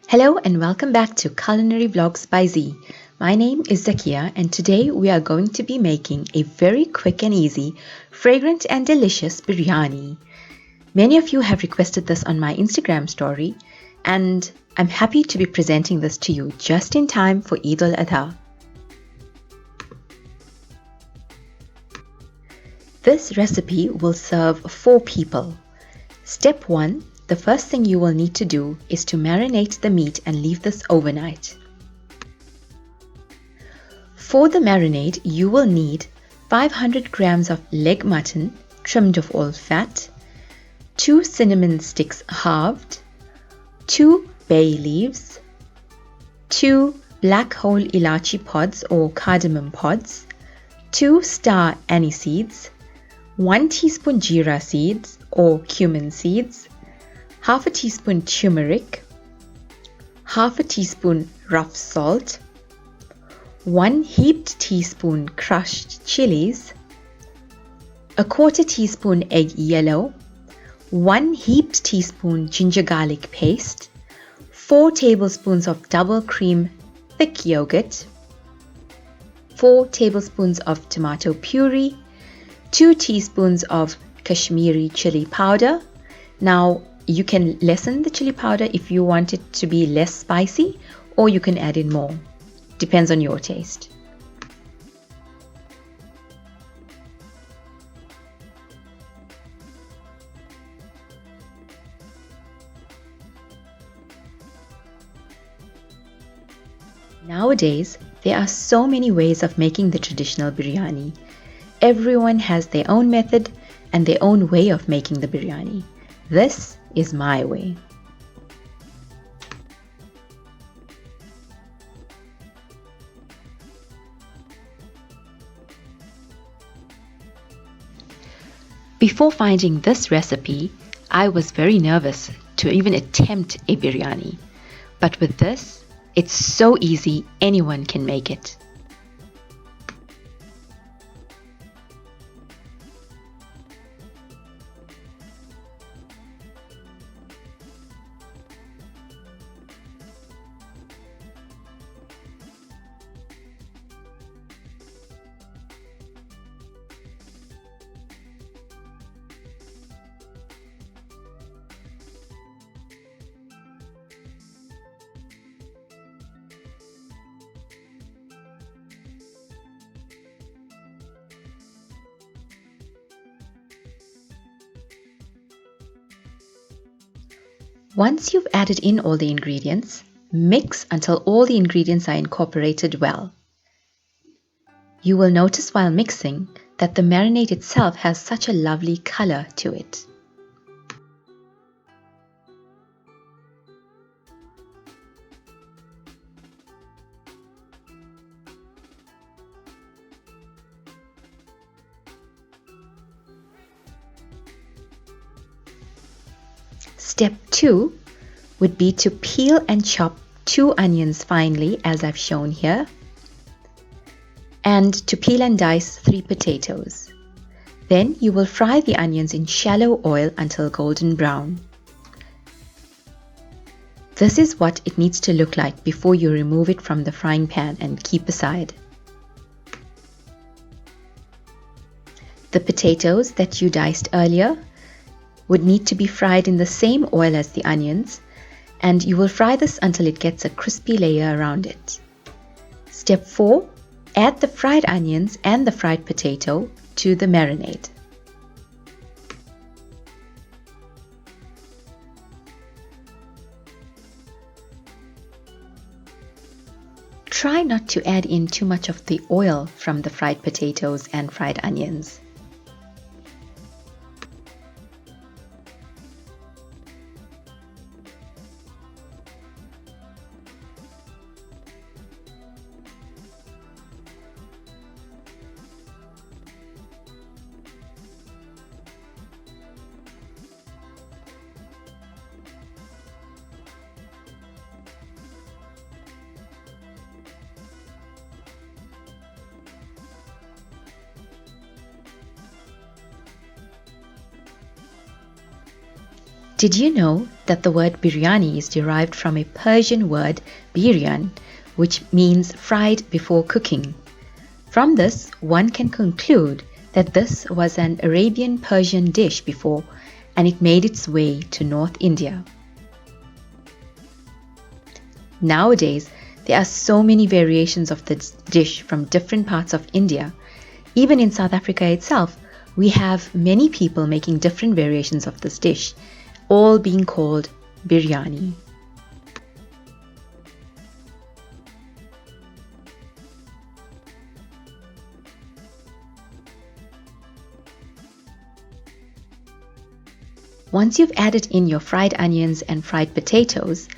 Hello and welcome back to Culinary Vlogs by Z. My name is Zakia and today we are going to be making a very quick and easy, fragrant and delicious biryani. Many of you have requested this on my Instagram story and I'm happy to be presenting this to you just in time for Eid al-Adha. This recipe will serve 4 people. Step 1. The first thing you will need to do is to marinate the meat and leave this overnight. For the marinade, you will need 500 grams of leg mutton trimmed of all fat, 2 cinnamon sticks halved, 2 bay leaves, 2 black whole ilachi pods or cardamom pods, 2 star anise seeds, 1 teaspoon jeera seeds or cumin seeds, half a teaspoon turmeric, half a teaspoon rough salt, 1 heaped teaspoon crushed chilies, a quarter teaspoon egg yellow, 1 heaped teaspoon ginger garlic paste, 4 tablespoons of double cream thick yogurt, 4 tablespoons of tomato puree, 2 teaspoons of Kashmiri chili powder. Now, you can lessen the chili powder if you want it to be less spicy, or you can add in more. Depends on your taste. Nowadays, there are so many ways of making the traditional biryani. Everyone has their own method and their own way of making the biryani. This is my way. Before finding this recipe, I was very nervous to even attempt a biryani. But with this, it's so easy, anyone can make it. Once you've added in all the ingredients, mix until all the ingredients are incorporated well. You will notice while mixing that the marinade itself has such a lovely color to it. Step 2 would be to peel and chop 2 onions finely as I've shown here, and to peel and dice 3 potatoes. Then you will fry the onions in shallow oil until golden brown. This is what it needs to look like before you remove it from the frying pan and keep aside. The potatoes that you diced earlier would need to be fried in the same oil as the onions, and you will fry this until it gets a crispy layer around it. Step 4. Add the fried onions and the fried potato to the marinade. Try not to add in too much of the oil from the fried potatoes and fried onions. Did you know that the word biryani is derived from a Persian word biryan, which means fried before cooking? From this, one can conclude that this was an Arabian Persian dish before, and it made its way to North India. Nowadays, there are so many variations of this dish from different parts of India. Even in South Africa itself, we have many people making different variations of this dish, all being called biryani. Once you've added in your fried onions and fried potatoes,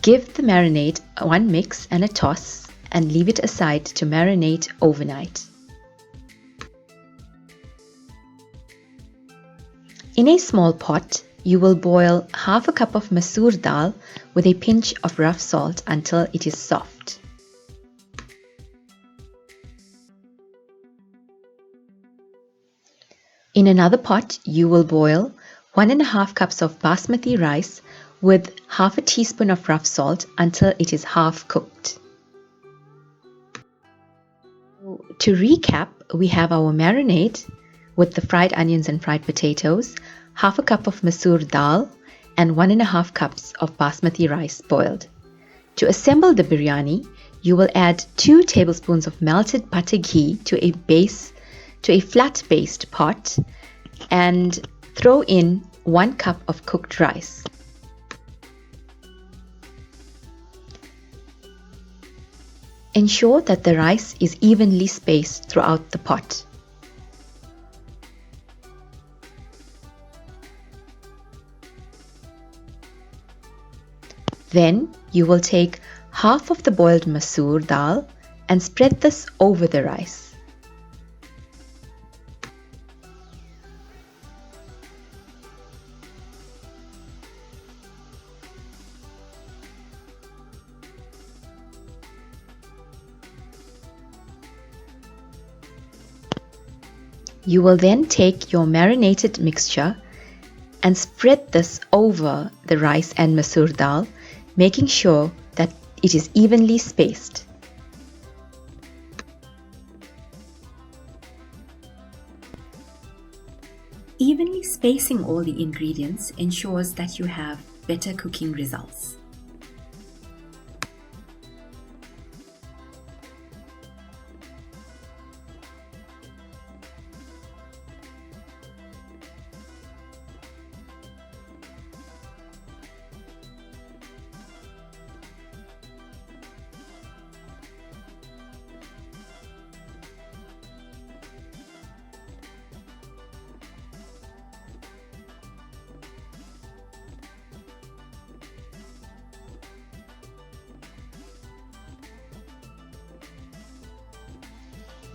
give the marinade one mix and a toss and leave it aside to marinate overnight. In a small pot, you will boil half a cup of masoor dal with a pinch of rough salt until it is soft. In another pot, you will boil 1.5 cups of basmati rice with half a teaspoon of rough salt until it is half cooked. To recap, we have our marinade with the fried onions and fried potatoes, half a cup of masoor dal, and 1.5 cups of basmati rice boiled. To assemble the biryani, you will add 2 tablespoons of melted butter ghee to a flat-based pot and throw in 1 cup of cooked rice. Ensure that the rice is evenly spaced throughout the pot. Then you will take half of the boiled masoor dal and spread this over the rice. You will then take your marinated mixture and spread this over the rice and masoor dal, making sure that it is evenly spaced. Evenly spacing all the ingredients ensures that you have better cooking results.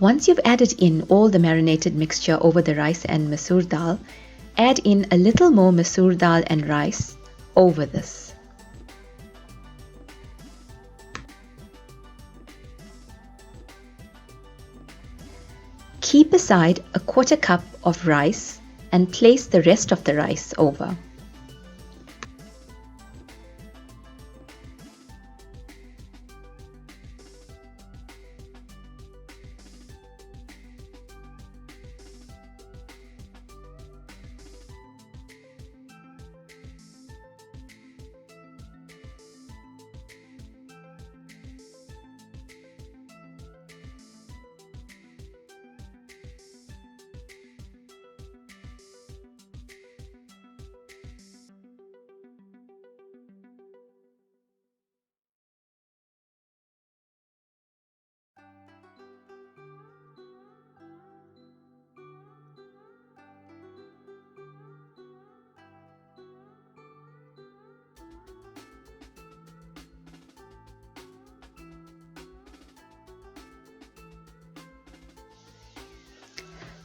Once you've added in all the marinated mixture over the rice and masoor dal, add in a little more masoor dal and rice over this. Keep aside a 1/4 cup of rice and place the rest of the rice over.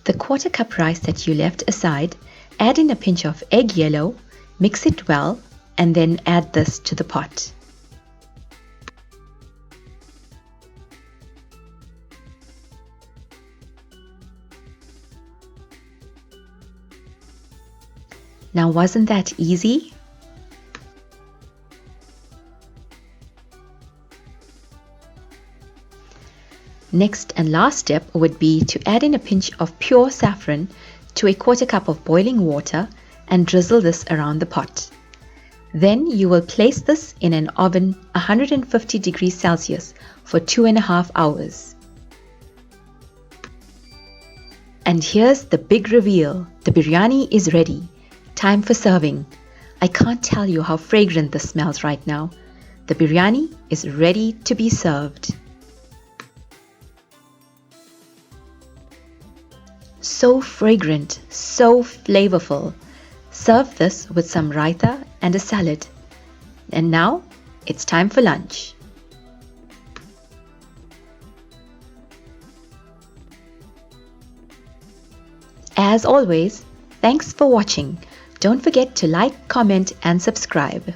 The 1/4 cup rice that you left aside, add in a pinch of egg yellow, mix it well, and then add this to the pot. Now, wasn't that easy? Next and last step would be to add in a pinch of pure saffron to a 1/4 cup of boiling water and drizzle this around the pot. Then you will place this in an oven 150 degrees Celsius for 2.5 hours. And here's the big reveal. The biryani is ready. Time for serving. I can't tell you how fragrant this smells right now. The biryani is ready to be served. So fragrant, so flavorful. Serve this with some raita and a salad. And now it's time for lunch. As always, thanks for watching. Don't forget to like, comment and subscribe.